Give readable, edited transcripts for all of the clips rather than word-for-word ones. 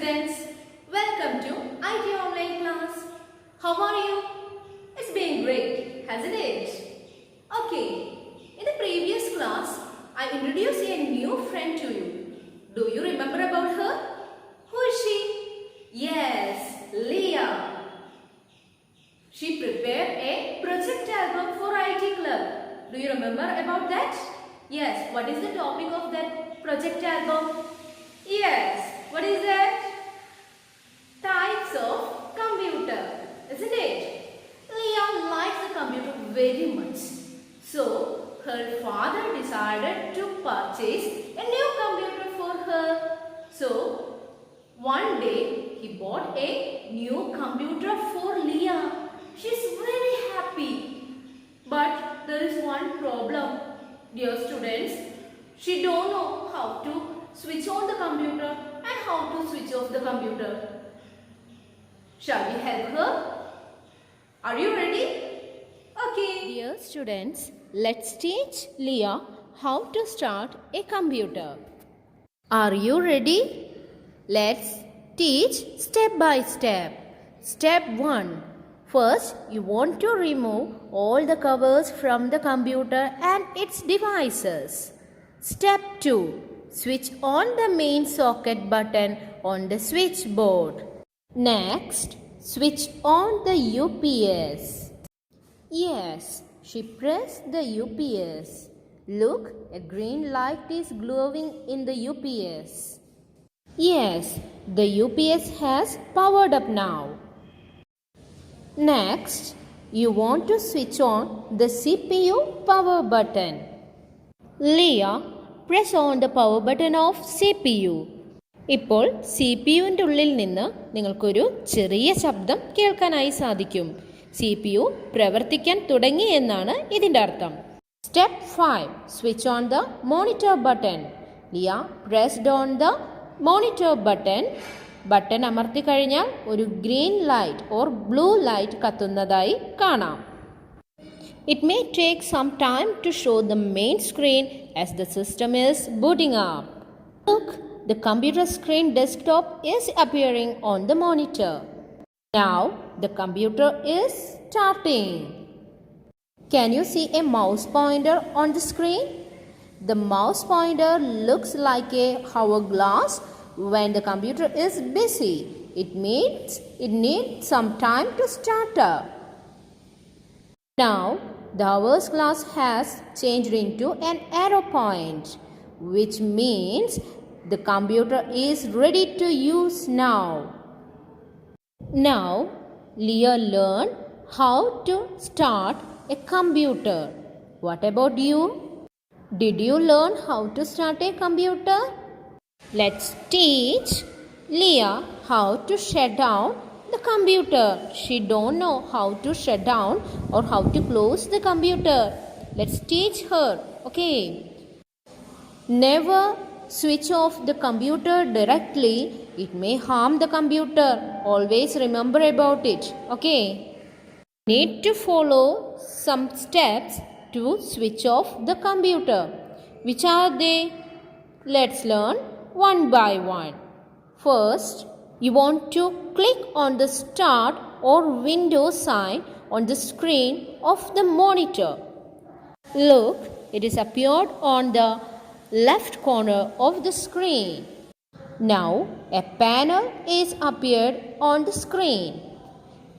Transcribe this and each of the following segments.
students, welcome to IT online class. How are you? It's been great, hasn't it? Okay, in the previous class, I introduced a new friend to you. Do you remember about her? Who is she? Yes, Leah. She prepared a project album for IT Club. Do you remember about that? Yes, what is the topic of that project album? Yes, what is that? Types of computer, isn't it? Leah likes the computer very much. So, her father decided to purchase a new computer for her. So, one day he bought a new computer for Leah. She is very happy. But there is one problem. Dear students, she don't know how to switch on the computer and how to switch off the computer. Shall we help her? Are you ready? Okay. Dear students, let's teach Leah how to start a computer. Are you ready? Let's teach step by step. Step 1. First, you want to remove all the covers from the computer and its devices. Step 2. Switch on the main socket button on the switchboard. Next, switch on the UPS. Yes, she pressed the UPS. Look, a green light is glowing in the UPS. Yes, the UPS has powered up now. Next, you want to switch on the CPU power button. Leah, press on the power button of CPU. ഇപ്പോൾ C P യുവിൻ്റെ ഉള്ളിൽ നിന്ന് നിങ്ങൾക്കൊരു ചെറിയ ശബ്ദം കേൾക്കാനായി സാധിക്കും. C P U പ്രവർത്തിക്കാൻ തുടങ്ങി എന്നാണ് ഇതിൻ്റെ അർത്ഥം. Step 5. Switch on the monitor button. ലിയ pressed on the monitor button. Button അമർത്തി കഴിഞ്ഞാൽ ഒരു green light or blue light കത്തുന്നതായി കാണാം. It may take some time to show the main screen as the system is booting up. Look, the computer screen desktop is appearing on the monitor. Now, the computer is starting. Can you see a mouse pointer on the screen? The mouse pointer looks like a hourglass when the computer is busy. It needs some time to start up. Now, the hourglass has changed into an arrow point, which means the computer is ready to use now. Now, Leah learned how to start a computer. What about you? Did you learn how to start a computer? Let's teach Leah how to shut down the computer. She don't know how to shut down or how to close the computer. Let's teach her. Okay. Never switch off the computer directly. It may harm the computer. Always remember about it. Okay. Need to follow some steps to switch off the computer. Which are they? Let's learn one by one. First, you want to click on the start or window sign on the screen of the monitor. Look, it is appeared on the left corner of the screen. Now, a panel is appeared on the screen.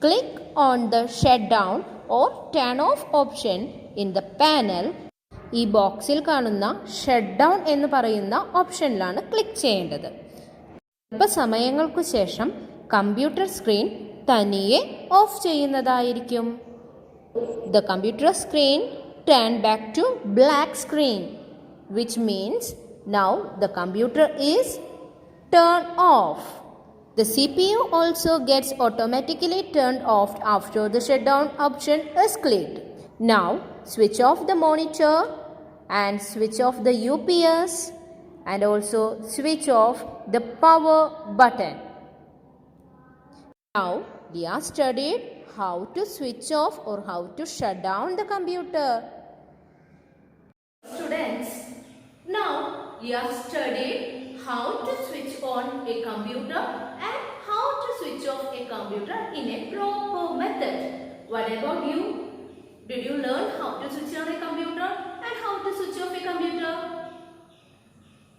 Click on the shutdown or turn off option in the panel. ഈ ബോക്സിൽ കാണുന്ന shut down എന്ന് പറയുന്ന ഓപ്ഷനിലാണ് click ചെയ്യേണ്ടത്. അല്പസമയങ്ങൾക്കു ശേഷം computer screen തനിയെ of ചെയ്യുന്നതായിരിക്കും. The computer screen turned back to black screen, which means now the computer is turned off. The CPU also gets automatically turned off after the shutdown option is clicked. Now, switch off the monitor and switch off the UPS and also switch off the power button. Now, Leah studied how to switch off or how to shut down the computer. Students, now we have studied how to switch on a computer switch off a computer in a proper method. What about you? Did you learn how to switch on a computer and how to switch off a computer?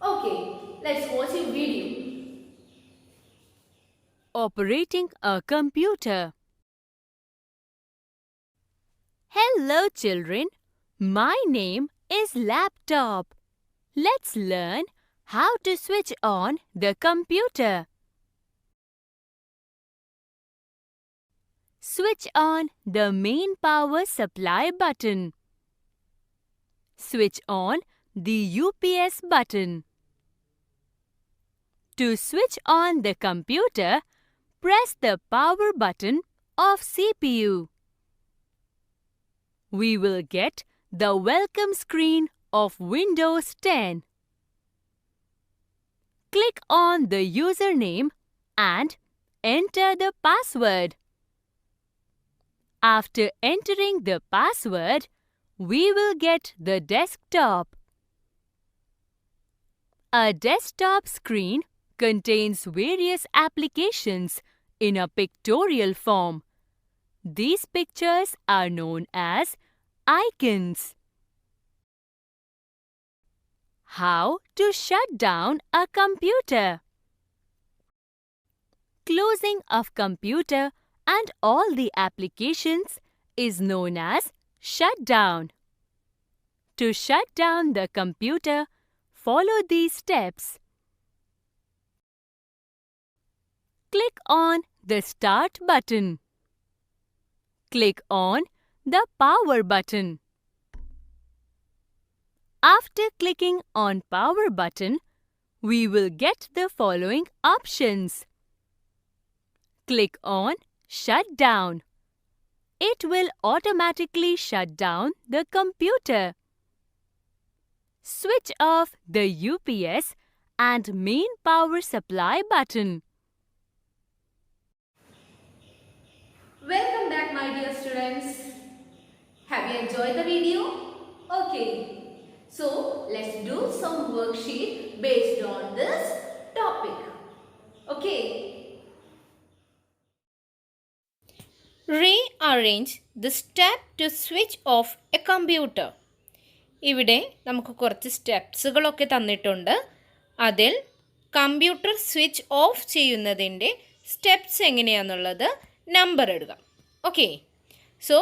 Okay, let's watch a video. Operating a computer. Hello children, my name is Laptop. Let's learn how to switch on the computer. Switch on the main power supply button. Switch on the UPS button. To switch on the computer, press the power button of CPU. We will get the welcome screen of Windows 10. Click on the username and enter the password. After entering the password, we will get the desktop. A desktop screen contains various applications in a pictorial form. These pictures are known as icons. How to shut down a computer? Closing of computer and all the applications is known as shutdown. To shut down the computer, follow these steps. Click on the Start button. Click on the Power button. After clicking on Power button, we will get the following options. Click on Shut down. It will automatically shut down the computer. Switch off the UPS and main power supply button. Welcome back, my dear students. Have you enjoyed the video? Okay. So, let's do some worksheet based on this topic. Okay. Rearrange the step to switch off a computer. ഇവിടെ നമുക്ക് കുറച്ച് സ്റ്റെപ്സുകളൊക്കെ തന്നിട്ടുണ്ട്. അതിൽ computer switch off ചെയ്യുന്നതിൻ്റെ steps എങ്ങനെയാണെന്നുള്ളത് number ഇടുക. Okay, so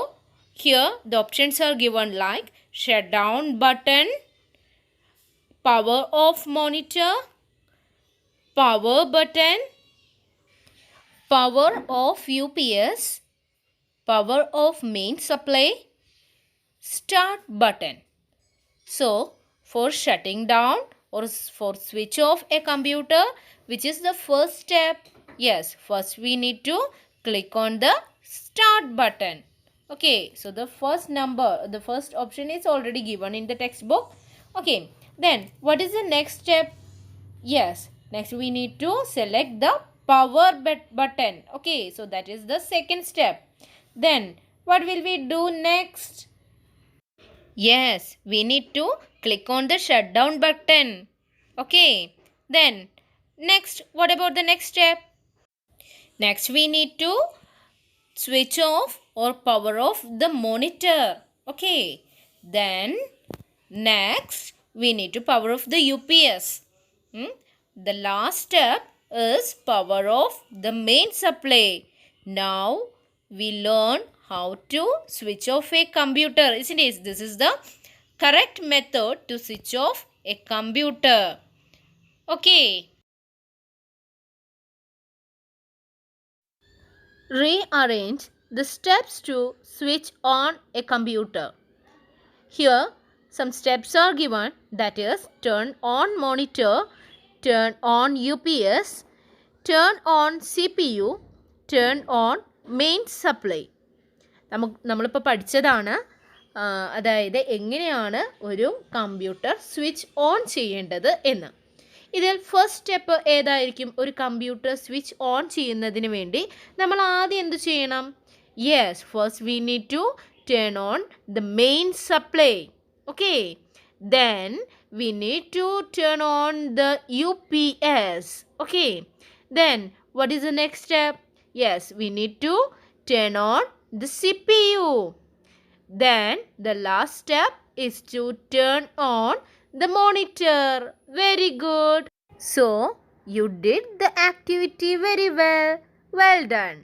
here the options are given like shut down button, power of monitor, power button, power of UPS, power of main supply, start button. So, for shutting down or for switch off a computer, which is the first step? Yes, first we need to click on the start button. Okay, so the first option is already given in the textbook. Okay, then what is the next step? Yes, next we need to select the power button. Okay, so that is the second step. Then what will we do next? Yes, we need to click on the shutdown button. Okay, then next, what about the next step? Next we need to switch off or power off the monitor. Okay, then next we need to power off the UPS. The last step is power off the main supply. Now we learn how to switch off a computer, isn't it? This is the correct method to switch off a computer. Okay. Rearrange the steps to switch on a computer. Here some steps are given, that is turn on monitor, turn on UPS, turn on CPU, turn on main supply. നമ്മളിപ്പോൾ പഠിച്ചതാണ്, അതായത് എങ്ങനെയാണ് ഒരു computer switch on ചെയ്യേണ്ടത് എന്ന്. ഇതിൽ first step ഏതായിരിക്കും? ഒരു കമ്പ്യൂട്ടർ സ്വിച്ച് ഓൺ ചെയ്യുന്നതിന് വേണ്ടി നമ്മൾ ആദ്യം എന്ത് ചെയ്യണം? Yes, first we need to turn on the main supply. Okay, then we need to turn on the UPS. Okay, then what is the next step? Yes, we need to turn on the CPU. Then the last step is to turn on the monitor. Very good. So, you did the activity very well. Well done.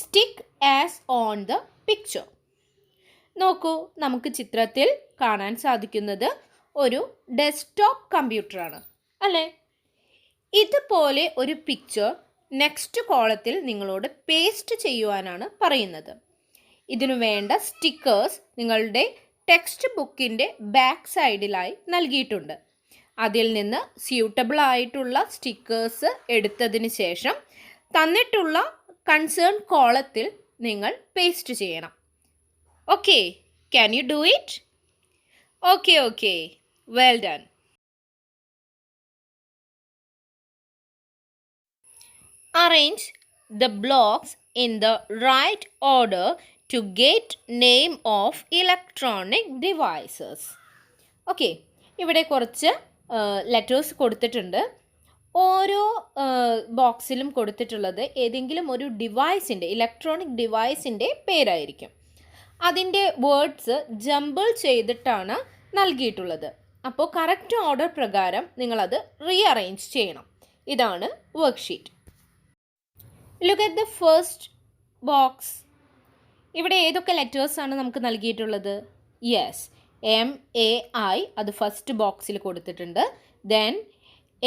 Stick as on the picture. നോക്കൂ, നമുക്ക് ചിത്രത്തിൽ കാണാൻ സാധിക്കുന്നത് ഒരു desktop കമ്പ്യൂട്ടറാണ് അല്ലേ? ഇതുപോലെ ഒരു picture next കോളത്തിൽ നിങ്ങളോട് പേസ്റ്റ് ചെയ്യുവാനാണ് പറയുന്നത്. ഇതിനു വേണ്ട സ്റ്റിക്കേഴ്സ് നിങ്ങളുടെ ടെക്സ്റ്റ് ബുക്കിൻ്റെ ബാക്ക് സൈഡിലായി നൽകിയിട്ടുണ്ട്. അതിൽ നിന്ന് സ്യൂട്ടബിൾ ആയിട്ടുള്ള സ്റ്റിക്കേഴ്സ് എടുത്തതിന് ശേഷം തന്നിട്ടുള്ള കൺസേൺ കോളത്തിൽ നിങ്ങൾ പേസ്റ്റ് ചെയ്യണം. Okay, can you do it? Okay, well done. Arrange the blocks in the right order to get name of electronic devices. Okay, ഇവിടെ കുറച്ച് ലെറ്റേഴ്സ് കൊടുത്തിട്ടുണ്ട്. ഓരോ ബോക്സിലും കൊടുത്തിട്ടുള്ളത് ഏതെങ്കിലും ഒരു ഡിവൈസിൻ്റെ, ഇലക്ട്രോണിക് ഡിവൈസിൻ്റെ പേരായിരിക്കും. അതിൻ്റെ വേർഡ്സ് ജംബിൾ ചെയ്തിട്ടാണ് നൽകിയിട്ടുള്ളത്. അപ്പോൾ കറക്റ്റ് ഓർഡർ പ്രകാരം നിങ്ങളത് റീഅറേഞ്ച് ചെയ്യണം. ഇതാണ് worksheet. Look at the first box. ഇവിടെ ഏതൊക്കെ ലെറ്റേഴ്സാണ് നമുക്ക് നൽകിയിട്ടുള്ളത്? യെസ്, MAI അത് ഫസ്റ്റ് ബോക്സിൽ കൊടുത്തിട്ടുണ്ട്. ദെൻ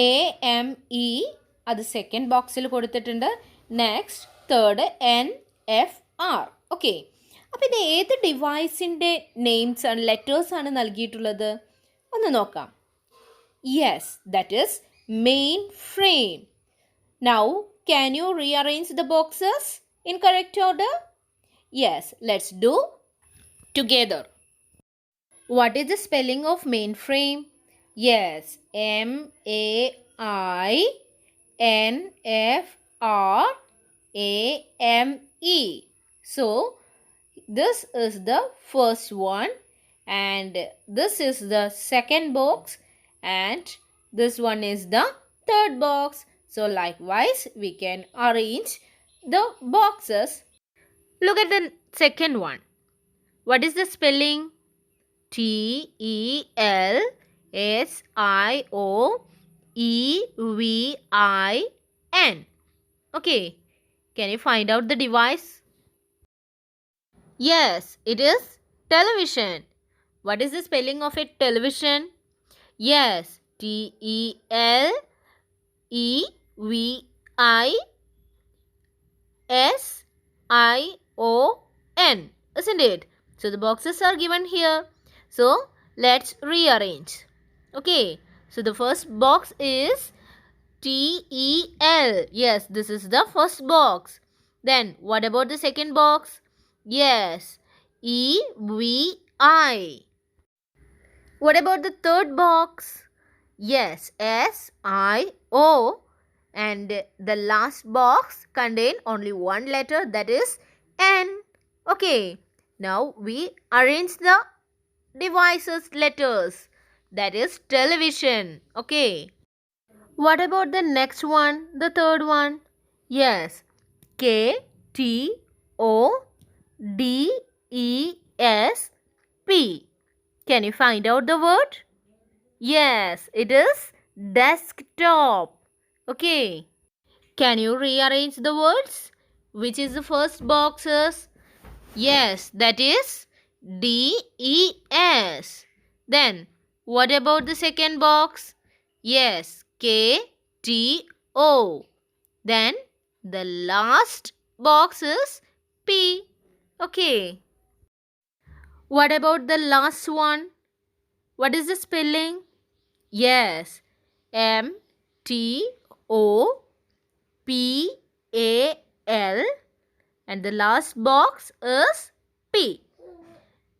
AME അത് സെക്കൻഡ് ബോക്സിൽ കൊടുത്തിട്ടുണ്ട്. Next third NFR. ഓക്കെ, അപ്പോൾ ഇത് ഏത് ഡിവൈസിൻ്റെ നെയിംസ് ആണ്, ലെറ്റേഴ്സാണ് നൽകിയിട്ടുള്ളത്? ഒന്ന് നോക്കാം. Yes, that is main frame. Now, can you rearrange the boxes in correct order? Yes, let's do together. What is the spelling of mainframe? Yes, MAINFRAME. So, this is the first one, and this is the second box, and this one is the third box. So likewise, we can arrange the boxes. Look at the second one. What is the spelling? TELSIOEVIN. Okay, can you find out the device? Yes, it is television. What is the spelling of a television? Yes, TELEVISION. Isn't it? So the boxes are given here. So let's rearrange. Okay, so the first box is TEL. Yes, this is the first box. Then what about the second box? Yes, EVI. What about the third box? Yes, SIO. And the last box contain only one letter, that is N. Okay, now we arrange the devices letters, that is television. Okay, what about the next one, the third one? Yes, KTODESP. Can you find out the word? Yes, it is desktop. Okay, can you rearrange the words? Which is the first boxes? Yes, that is DES. Then what about the second box? Yes, KTO. Then the last box is P. Okay, what about the last one? What is the spelling? Yes, MTOPAL, and the last box is P.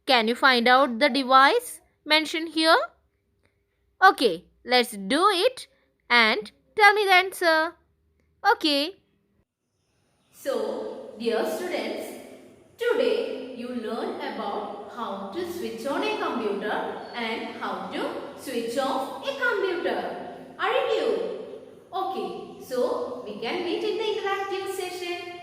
Can you find out the device mentioned here? Okay, let's do it and tell me the answer. Okay. So, dear students, today you learned about how to switch on a computer and how to switch off a computer. Aren't you? Okay. can meet in the interactive session.